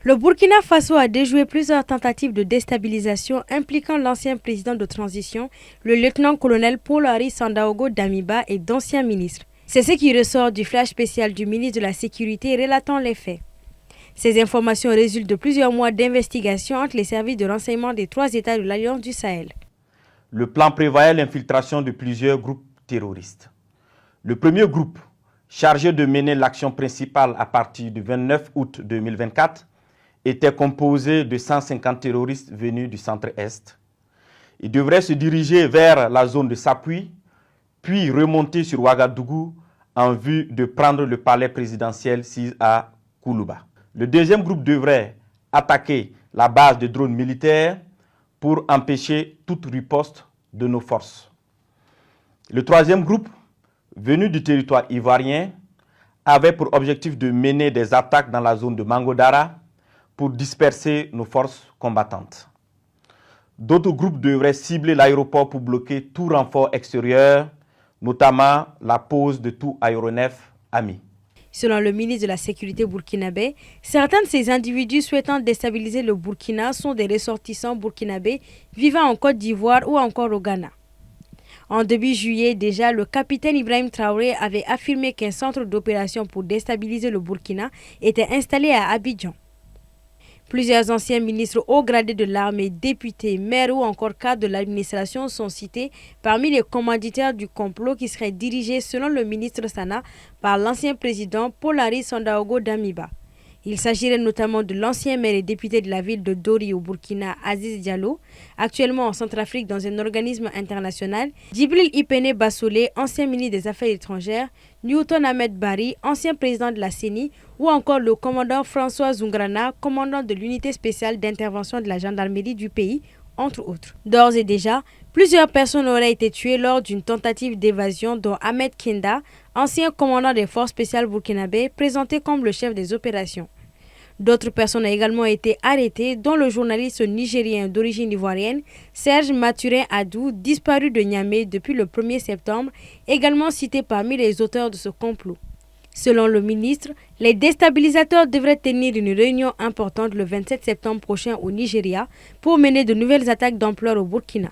Le Burkina Faso a déjoué plusieurs tentatives de déstabilisation impliquant l'ancien président de transition, le lieutenant-colonel Paul-Henri Sandaogo Damiba et d'anciens ministres. C'est ce qui ressort du flash spécial du ministre de la Sécurité relatant les faits. Ces informations résultent de plusieurs mois d'investigation entre les services de renseignement des 3 États de l'Alliance du Sahel. Le plan prévoyait l'infiltration de plusieurs groupes terroristes. Le premier groupe, chargé de mener l'action principale à partir du 29 août 2024, était composé de 150 terroristes venus du centre-est. Ils devraient se diriger vers la zone de Sapui, puis remonter sur Ouagadougou en vue de prendre le palais présidentiel à Koulouba. Le deuxième groupe devrait attaquer la base de drones militaires pour empêcher toute riposte de nos forces. Le troisième groupe, venu du territoire ivoirien, avait pour objectif de mener des attaques dans la zone de Mangodara pour disperser nos forces combattantes. D'autres groupes devraient cibler l'aéroport pour bloquer tout renfort extérieur, notamment la pose de tout aéronef ami. Selon le ministre de la Sécurité burkinabé, certains de ces individus souhaitant déstabiliser le Burkina sont des ressortissants burkinabés vivant en Côte d'Ivoire ou encore au Ghana. En début juillet déjà, le capitaine Ibrahim Traoré avait affirmé qu'un centre d'opération pour déstabiliser le Burkina était installé à Abidjan. Plusieurs anciens ministres haut gradés de l'armée, députés, maires ou encore cadres de l'administration sont cités parmi les commanditaires du complot qui serait dirigé, selon le ministre Sana, par l'ancien président Paul-Henri Sandaogo Damiba. Il s'agirait notamment de l'ancien maire et député de la ville de Dori au Burkina, Aziz Diallo, actuellement en Centrafrique dans un organisme international, Djibril Ipene Bassolé, ancien ministre des Affaires étrangères, Newton Ahmed Bari, ancien président de la CENI, ou encore le commandant François Zungrana, commandant de l'unité spéciale d'intervention de la gendarmerie du pays, entre autres. D'ores et déjà, plusieurs personnes auraient été tuées lors d'une tentative d'évasion, dont Ahmed Kenda, ancien commandant des forces spéciales burkinabées, présenté comme le chef des opérations. D'autres personnes ont également été arrêtées, dont le journaliste nigérien d'origine ivoirienne, Serge Mathurin Adou, disparu de Niamey depuis le 1er septembre, également cité parmi les auteurs de ce complot. Selon le ministre, les déstabilisateurs devraient tenir une réunion importante le 27 septembre prochain au Nigeria pour mener de nouvelles attaques d'ampleur au Burkina.